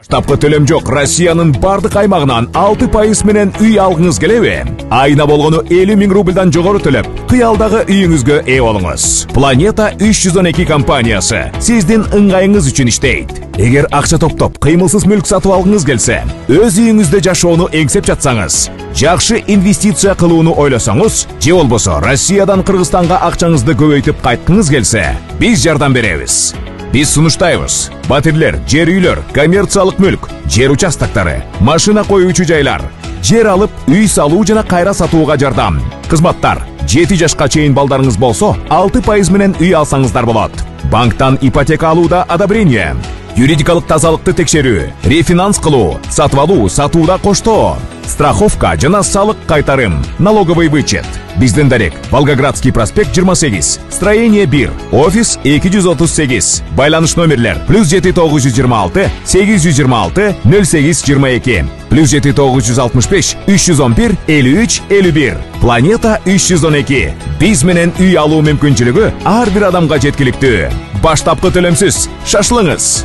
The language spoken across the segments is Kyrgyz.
Таптапкы төлөм жок Россиянын бардык аймагынан 6% менен үй алгыңыз келеби? Айына болгону 50 000 рубльдан жогору төлөп, кыялдагы үйүңүзгө ээ болуңуз. Planeta 312 компаниясы сиздин ыңгайыңыз үчүн иштейт. Эгер акча топтоп, кыймылсыз мүлк сатып алгыңыз келсе, өз үйүңүздө жашоону эңсеп жатсаңыз, жакшы инвестиция кылууну ойлосоңуз, же болбосо Россиядан Кыргызстанга акчаңызды көбөйтүп кайткыңыз келсе, биз жардам беребиз. Biz sunuştayız. Батирлер, жер үйлөр, коммерциялык мүлк, жер участоктары, машина коюучу жайлар, жер алып, үй салуу жана кайра сатууга жардам. Кызматтар: 7 жашка чейин балдарыңыз болсо, 6% менен үй алсаңыздар болот. Банктан ипотека алууда одобрение, юридикалык тазалыкты текшерүү, рефинанс кылуу, сатып алуу, сатууда коштоо, страховка жана салык кайтарым, налоговый вычет. Биздин дарек: Волгоградский проспект 28, строение 1, офис 238, байланыш номерлер +7 926 826 08 22, +7 965 311 53 51. Planeta 312. Биз менен үй алуу мүмкүнчүлүгү ар бир адамга жеткиликтүү. Баштапкы төлөмсүз шашылыңыз.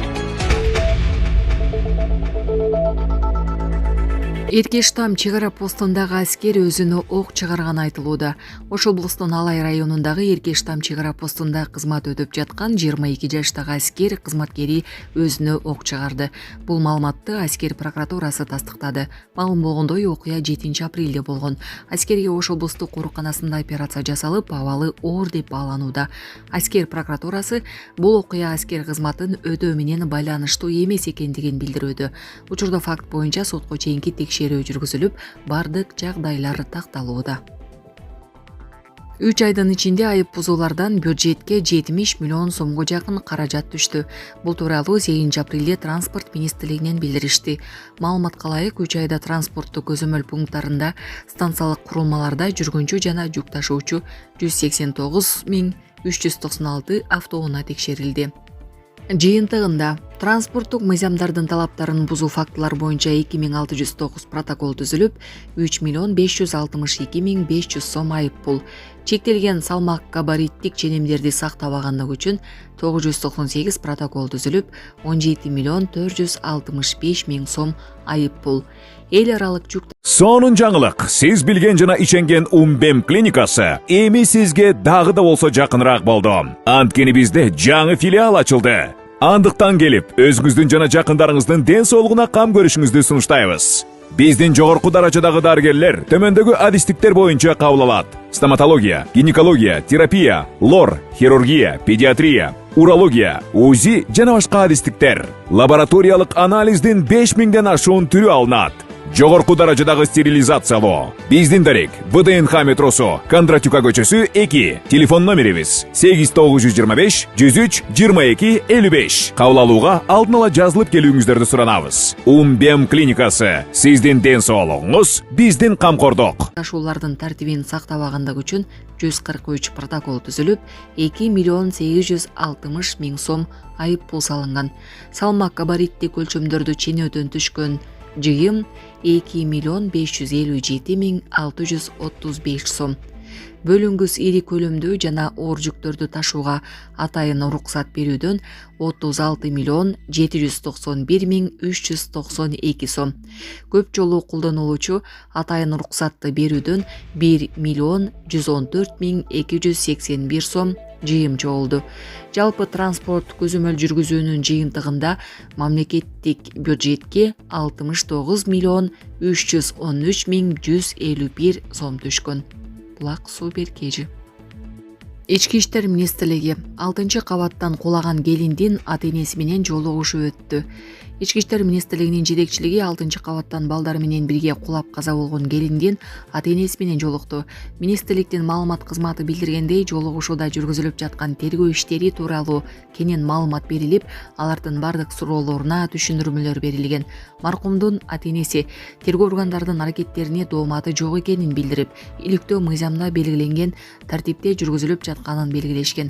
Эркештам чек ара постундагы аскер өзүнө ок чыгарганы айтылууда. Ош облусунун Алай районундагы Эркештам чек ара постунда кызмат өтүп жаткан 22 жаштагы аскер кызматкери өзүнө ок чыгарды. Бул маалыматты аскер прокуратурасы тастыктады. Маалым болгондой, окуя 7 апрелде болгон. Аскерге Ош облустук ооруканасында операция жасалып, абалы оор деп бааланууда. Аскер прокуратурасы бул окуя аскер кызматын өтөө менен байланыштуу эмес экендигин билдирүүдө. Учурда факт боюнча сотко чейинки текшерүү жүргүзүлүп, бардык жагдайлар такталууда. 3 айдын ичинде айып бузуулардан бюджетке 70 миллион сомго жакын каражат түштү. Бул тууралуу 8 апрелде транспорт министрлигинен билдиришти. Маалыматка ылайык, 3 айда транспорттук көзөмөл пункттарында, станциялык курулмаларда жүргүнчү жана жүк ташуучу 189 396 автоунаа текшерилди. Жыйынтыгында транспорттук мыйзамдардын талаптарын бузуу фактылар боюнча 2609 протокол түзүлүп, 3 562 500 сом айып пул. Чектелген салмак габариттик ченемдерди сактабагандыгы үчүн 998 протокол түзүлүп, 17 465 000 сом айып пул. Эл аралык жүк. Сонун жаңылык. Сиз билген жана иченген Умбем клиникасы эми сизге дагы да болсо жакыныраак болду. Анткени бизде жаңы филиал ачылды. Андыктан келип, өзүңүздүн жана жакындарыңыздын ден соолугуна кам көрүшүңүздү сунуштайбыз. Биздин жогорку даражадагы дарыгерлер төмөндөгү адистиктер боюнча кабыл алат: стоматология, гинекология, терапия, лор, хирургия, педиатрия, урология, УЗИ жана башка адистиктер. Лабораториялык анализдин 5000ден ашуун түрү алынат. Жогорку даражадагы стерилизациялоо. Биздин дарек: ВДНХ метросу, Кондратюка көчөсү 2. Телефон номерибиз 8925 103 22 55. Кабыл алууга алдын ала жазылып келүүңүздөрдү суранабыз. Умбем клиникасы. Сиздин ден соолугуңуз, биздин камкордук. Ташуулардын тартибин сактабагандыгы үчүн 143 протокол түзүлүп, 2 860 000 сом айып пул салынган. Салмак габариттик өлчөмдөрдү ченөөдөн түшкөн жыйым 2 557 635 сом. Бөлүнгүс ири көлөмдүү жана оор жүктөрдү ташууга атайын уруксат берүүдөн 36 791 392 сом. Көп жолу колдонулуучу атайын уруксатты берүүдөн 1 114 281 сом жыйым чогулду. Жалпы транспорт көзөмөл жүргүзүүнүн жыйынтыгында мамлекеттик бюджетке 69 313 151 сом түшкөн. Булак суу беркежи. Ички иштер министрлиги 6-кабаттан кулаган келиндин ата-энеси менен жолугушуу өттү. Ички иштер министрлигинин жетекчилиги 6-кабаттан балдары менен бирге кулап каза болгон келиндин ата-энеси менен жолукту. Министрликтин маалымат кызматы билдиргендей, жолугушууда жүргүзүлүп жаткан тергөө иштери тууралуу кенен маалымат берилип, алардын бардык суроолоруна түшүндүрмөлөр берилген. Маркумдун ата-энеси тергөө органдарынын аракеттерине дооматы жок экенин билдирип, иликтөө мыйзамда белгиленген тартипте жүргүзүлүп жатканын белгилешкен.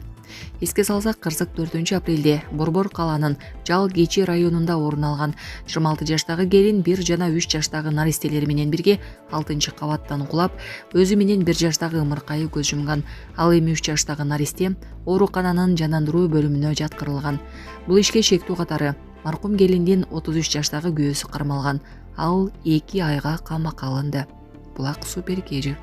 Эске салсак, кырсык 4 апрелде Борбор калаанын Жал Кечи районунда орун алган 26 жаштагы келин 1 жана 3 жаштагы наристелери менен бирге 6-кабаттан кулап, өзү менен 1 жаштагы ымыркайы көз жумган. Ал эми 3 жаштагы наристе оорукананын жандандыруу бөлүмүнө жаткырылган. Бул ишке шектүү катары Маркум келиндин 33 жаштагы күйөөсү кармалган. Ал 2 айга камакка алынды. Булак супер кежи.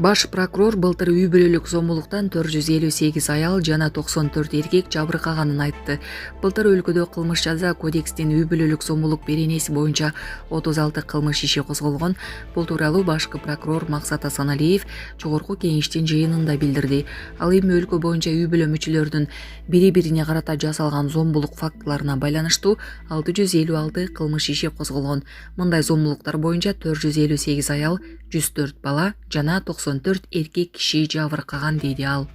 Баш прокурор былтыр үй бүлөлүк зомбулуктан 458 аял жана 94 эркек жабыркаганын айтты. Былтыр өлкөдө кылмыш жаза кодекстин үй бүлөлүк зомбулук беренеси боюнча 36 кылмыш иши козголгон. Бул тууралуу башкы прокурор Максат Асаналиев жогорку кеңештин жыйынында билдирди. Ал эми өлкө боюнча үй бүлө мүчөлөрүнүн бири-бирине карата жасалган зомбулук фактыларына байланыштуу 656 кылмыш иши козголгон. Мындай зомбулуктар боюнча 458 аял, 104 бала жана 94 эркек киши жабыркаган дейди ал.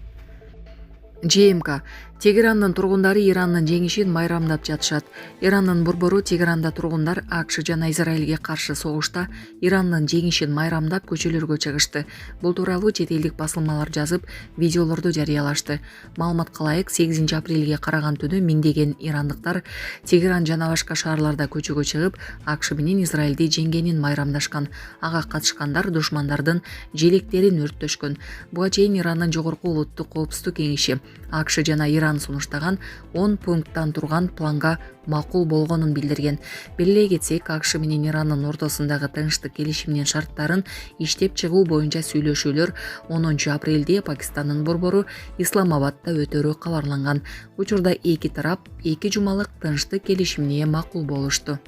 ЖМК Тегерандын тургундары Ирандын жеңишин майрамдап жатышат. Ирандын борбору Тегеранда тургундар АКШ жана Израилге каршы согушта Ирандын жеңишин майрамдап көчөлөргө чыгышты. Бул тууралуу чет элдик басылмалар жазып, видеолорду жарыялашты. Маалыматка ылайык 8 апрелге караган түнү миңдеген ирандыктар Тегеран жана башка шаарларда көчөгө чыгып, АКШ менен Израилди жеңгенин майрамдашкан. Ага катышкандар душмандардын желектерин өрттөшкөн. Буга чейин Ирандын жогорку улуттук коопсуздук кеңеши АКШ жана Иран сунуштаган 10 пункттан турган планга макул болгонун билдирген. Белгилей кетсек, АКШ менен Ирандын ортосундагы тынчтык келишиминин шарттарын иштеп чыгуу боюнча сүйлөшүүлөр 10 апрелде Пакистандын борбору Исламабадда өтөрү кабарланган. Учурда эки тарап 2 жумалык тынчтык келишимине макул болушту.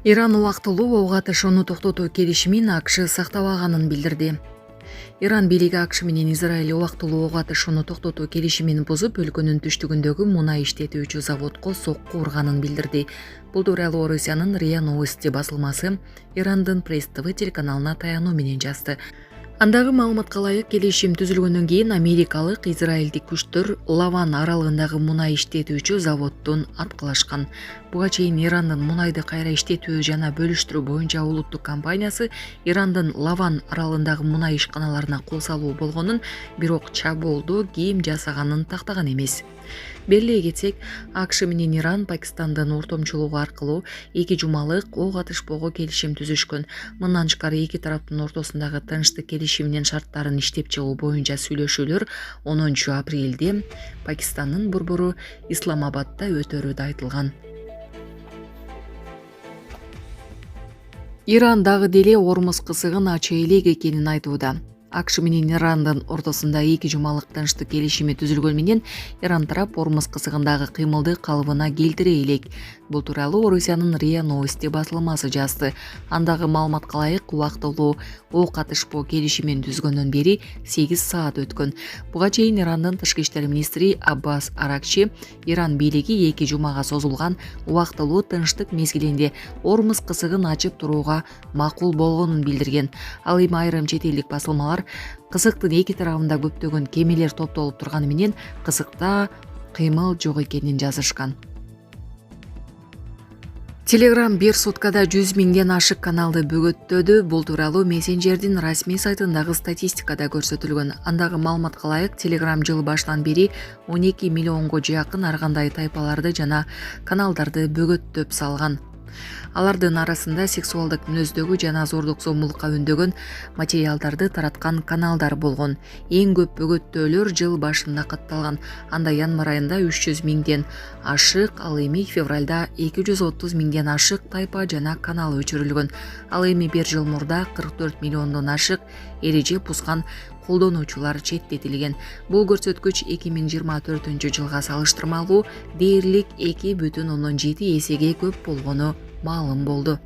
Иран убактылуу ок атышууну токтотуу келишимин АКШ сактабаганын билдирди. Иран бийлиги АКШ менен Израиль убактылуу ок атышууну токтотуу келишимин бузуп, өлкөнүн түштүгүндөгү мунай иштетүүчү заводко сокку урганын билдирди. Бул тууралуу Орусиянын РИА Новости басылмасы Ирандын Пресс ТВ телеканалына таянуу менен жазды. Андагы маалыматка ылайык, келишим түзүлгөндөн кийин америкалык, израилдик күчтөр Лаван аралыгындагы мунай иштетүүчү заводдун аткылашкан. Буга чейин Ирандын мунайды кайра иштетүү жана бөлүштүрүү боюнча улуттук компаниясы Ирандын Лаван аралындагы мунай ишканаларына кол салуу болгонун, бирок чабуулду кийим жасаганын тактаган эмес. Белгилей кетсек, АКШ менен Иран Пакистандын ортомчулугу аркылуу 2 жумалык ок атышпоого келишим түзүшкөн. Мындан тышкары эки тараптын ортосундагы тынчтык келишиминин шарттарын иштеп чыгуу боюнча сүйлөшүүлөр 10 апрелде Пакистандын борбору Исламабадда өтөрү да айтылган. Иран дагы деле Ормуз кысыгын ача элек экенин айтууда. АКШ менен Ирандын ортосунда 2 жумалык тынчтык келишими түзүлгөн менен Иран тарап Ормуз кысыгындагы кыймылды калыбына келтире элек. Бул тууралуу Орусиянын РИА Новости басылмасы жазды. Андагы маалыматка ылайык, убактылуу ок атышпоо келишимин түзгөндөн бери 8 саат өткөн. Буга чейин Ирандын тышкы иштер министри Аббас Аракчи Иран бийлиги 2 жумага созулган убактылуу тынчтык мезгилинде Ормуз кысыгын ачып турууга макул болгонун билдирген. Ал эми айрым чет элдик басылмалар кысыктын эки тарабында көптөгөн кемелер топтолуп турганы менен кысыкта кыймыл жок экенин жазышкан. Telegram bir суткада 100 миңден ашык каналды бөгөттөдү. Бул тууралуу мессенджердин расмий сайтындагы статистикада көрсөтүлгөн. Андагы маалыматка ылайык, Telegram жыл башынан бери 12 миллионго жакын ар кандай тайпаларды жана каналдарды бөгөттөп салган. Алардын арасында сексуалдык мүнөздөгү жана зордук зомбулукка үндөгөн материалдарды тараткан каналдар болгон. Эң көп бөгөттөөлөр жыл башында катталган. Анда январь айында 300 миңден ашык, ал эми февралда 230 миңден ашык тайпа жана канал өчүрүлгөн. Ал эми бир жыл мурда 44 миллиондон ашык эреже бузган колдонуучулар четтетилген. Бул көрсөткүч 2024 жылга салыштырмалуу дээрлик 2,7 эсеге көп болгону маалым болду.